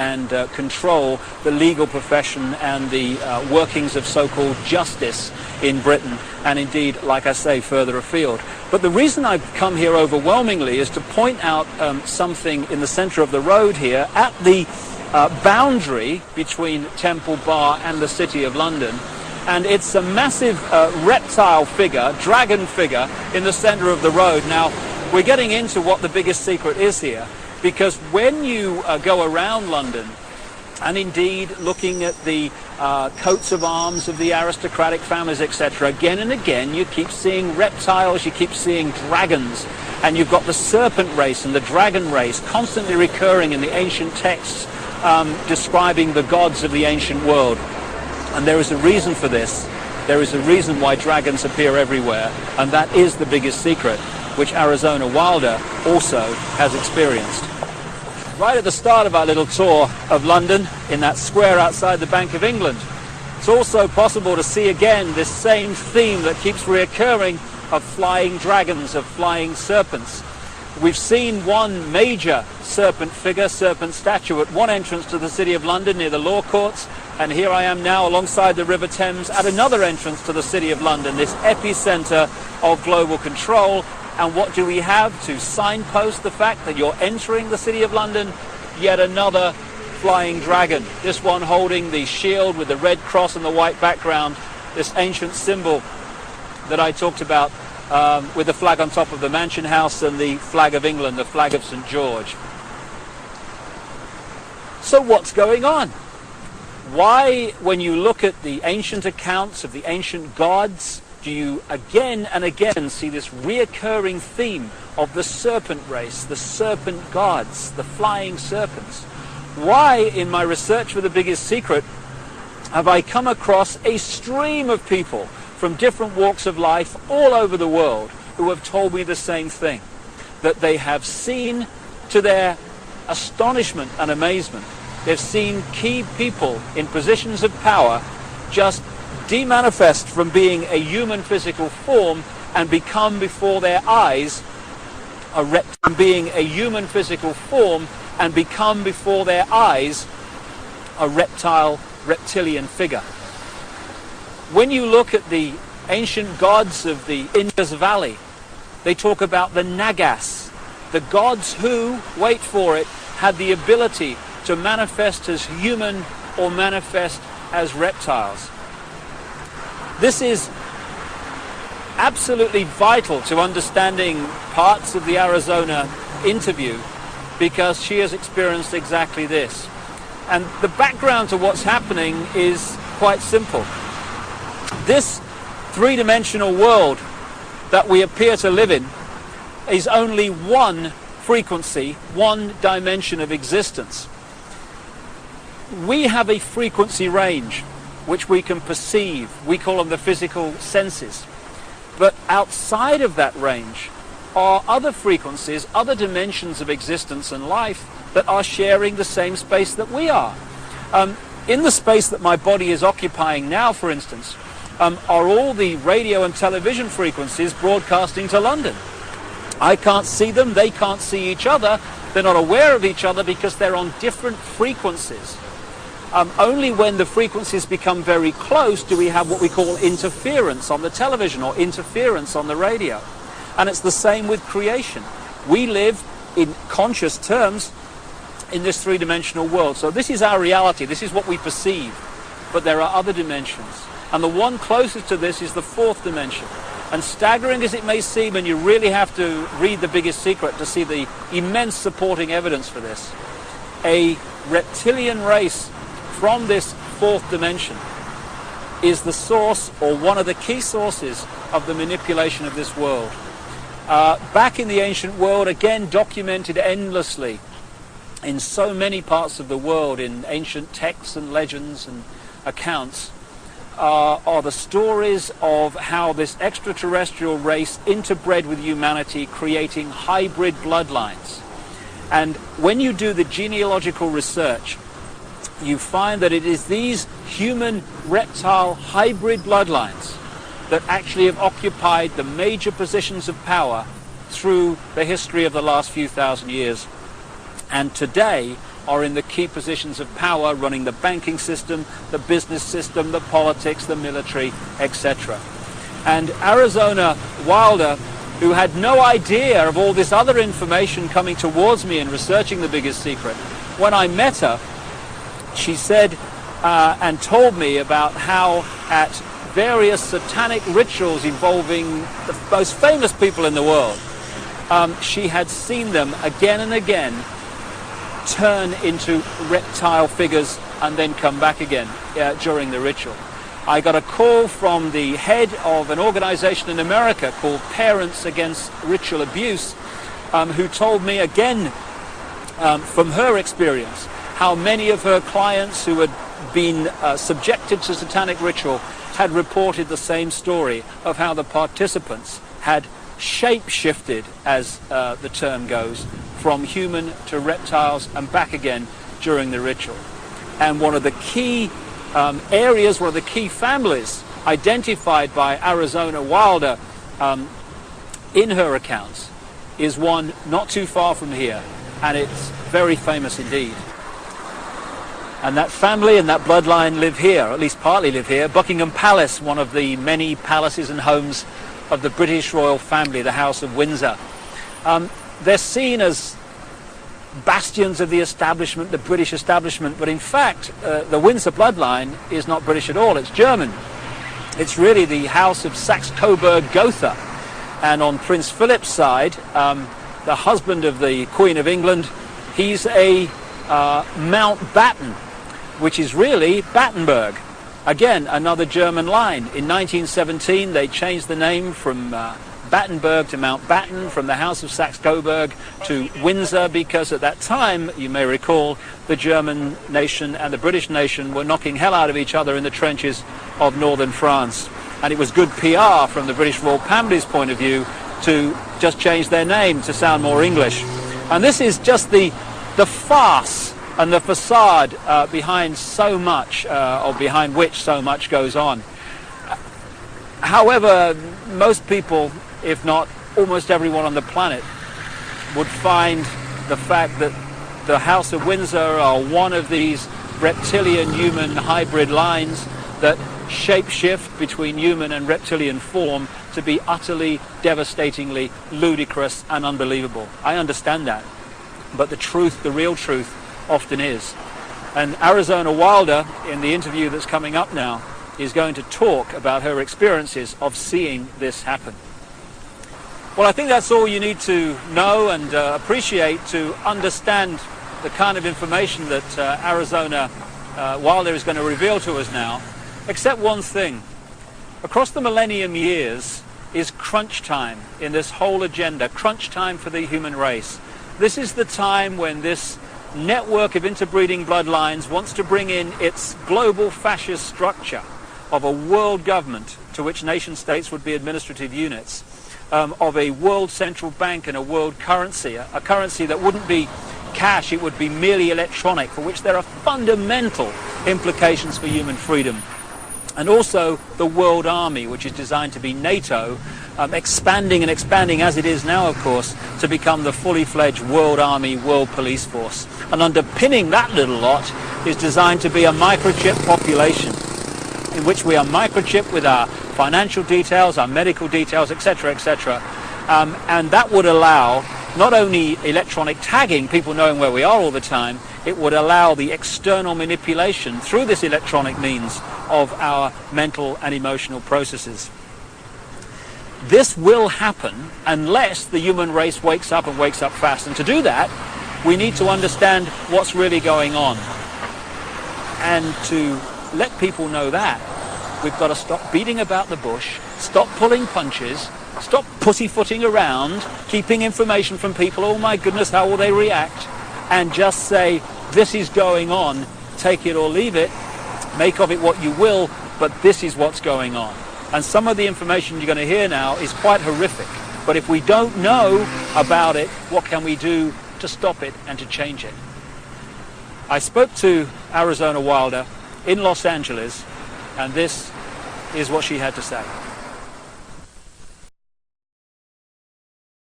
and control the legal profession and the workings of so-called justice in Britain, and indeed, like I say, further afield. But the reason I've come here overwhelmingly is to point out something in the centre of the road here at the boundary between Temple Bar and the City of London. And it's a massive reptile figure, dragon figure, in the centre of the road. Now, we're getting into what the biggest secret is here, because when you go around London, and indeed looking at the coats of arms of the aristocratic families, etc., again and again you keep seeing reptiles, you keep seeing dragons, and you've got the serpent race and the dragon race constantly recurring in the ancient texts describing the gods of the ancient world. And there is a reason for this. There is a reason why dragons appear everywhere, and that is the biggest secret, which Arizona Wilder also has experienced. Right at the start of our little tour of London, in that square outside the Bank of England, it's also possible to see again this same theme that keeps reoccurring of flying dragons, of flying serpents. We've seen one major serpent figure, serpent statue, at one entrance to the City of London near the Law Courts, and here I am now alongside the River Thames at another entrance to the City of London, this epicenter of global control. And what do we have to signpost the fact that you're entering the City of London? Yet another flying dragon, this one holding the shield with the red cross and the white background, this ancient symbol that I talked about with the flag on top of the Mansion House and the flag of England, the flag of St. George. So what's going on? Why, when you look at the ancient accounts of the ancient gods, do you again and again see this reoccurring theme of the serpent race, the serpent gods, the flying serpents? Why, in my research for the biggest secret, have I come across a stream of people from different walks of life all over the world who have told me the same thing, that they have seen, to their astonishment and amazement, they've seen key people in positions of power just demanifest from being a human physical form and become before their eyes a reptilian figure. When you look at the ancient gods of the Indus Valley, they talk about the Nagas, the gods who, wait for it, had the ability to manifest as human or manifest as reptiles. This is absolutely vital to understanding parts of the Arizona interview, because she has experienced exactly this. And the background to what's happening is quite simple. This three-dimensional world that we appear to live in is only one frequency, one dimension of existence. We have a frequency range which we can perceive. We call them the physical senses. But outside of that range are other frequencies, other dimensions of existence and life that are sharing the same space that we are. In the space that my body is occupying now, for instance, are all the radio and television frequencies broadcasting to London. I can't see them, they can't see each other, they're not aware of each other because they're on different frequencies. Only when the frequencies become very close do we have what we call interference on the television or interference on the radio. And it's the same with creation. We live in conscious terms in this three-dimensional world. So this is our reality, this is what we perceive. But there are other dimensions. And the one closest to this is the fourth dimension. And staggering as it may seem, and you really have to read The Biggest Secret to see the immense supporting evidence for this, a reptilian race from this fourth dimension is the source, or one of the key sources, of the manipulation of this world. Back in the ancient world, again documented endlessly in so many parts of the world, in ancient texts and legends and accounts, are the stories of how this extraterrestrial race interbred with humanity, creating hybrid bloodlines. And when you do the genealogical research, you find that it is these human-reptile hybrid bloodlines that actually have occupied the major positions of power through the history of the last few thousand years. And today, are in the key positions of power, running the banking system, the business system, the politics, the military, etc. And Arizona Wilder, who had no idea of all this other information coming towards me in researching The Biggest Secret, when I met her, she said and told me about how at various satanic rituals involving the most famous people in the world, she had seen them again and again turn into reptile figures and then come back again during the ritual. I got a call from the head of an organization in America called Parents Against Ritual Abuse, who told me again from her experience how many of her clients who had been subjected to satanic ritual had reported the same story of how the participants had shape-shifted, as the term goes, from human to reptiles and back again during the ritual. And one of the key areas, one of the key families identified by Arizona Wilder in her accounts is one not too far from here, and it's very famous indeed. And that family and that bloodline live here, or at least partly live here. Buckingham Palace, one of the many palaces and homes of the British royal family, the House of Windsor. They're seen as bastions of the establishment, the British establishment, but in fact the Windsor bloodline is not British at all, it's German. It's really the House of Saxe-Coburg-Gotha. And on Prince Philip's side, the husband of the Queen of England, he's a Mountbatten, which is really Battenberg. Again, another German line. In 1917, they changed the name from Battenberg to Mountbatten, from the House of Saxe-Coburg to Windsor, because at that time, you may recall, the German nation and the British nation were knocking hell out of each other in the trenches of northern France. And it was good PR from the British royal family's point of view to just change their name to sound more English. And this is just the farce and the facade behind so much, or behind which so much goes on. However, most people, if not almost everyone on the planet, would find the fact that the House of Windsor are one of these reptilian-human hybrid lines that shape-shift between human and reptilian form to be utterly, devastatingly ludicrous and unbelievable. I understand that. But the truth, the real truth, often is. And Arizona Wilder, in the interview that's coming up now, is going to talk about her experiences of seeing this happen. Well, I think that's all you need to know and appreciate to understand the kind of information that Arizona Wilder is going to reveal to us now, except one thing. Across the millennium years is crunch time in this whole agenda, crunch time for the human race. This is the time when this network of interbreeding bloodlines wants to bring in its global fascist structure of a world government to which nation states would be administrative units, of a world central bank and a world currency, a currency that wouldn't be cash, it would be merely electronic, for which there are fundamental implications for human freedom. And also the world army, which is designed to be NATO, expanding and expanding as it is now, of course, to become the fully fledged world army, world police force. And underpinning that little lot is designed to be a microchip population, in which we are microchipped with our financial details, our medical details, etc., etc. And that would allow not only electronic tagging, people knowing where we are all the time, it would allow the external manipulation through this electronic means of our mental and emotional processes. This will happen unless the human race wakes up and wakes up fast. And to do that, we need to understand what's really going on. And to let people know that, we've got to stop beating about the bush, stop pulling punches, stop pussyfooting around, keeping information from people, oh my goodness, how will they react, and just say, this is going on, take it or leave it, make of it what you will, but this is what's going on. And some of the information you're going to hear now is quite horrific. But if we don't know about it, what can we do to stop it and to change it? I spoke to Arizona Wilder in Los Angeles, and this is what she had to say.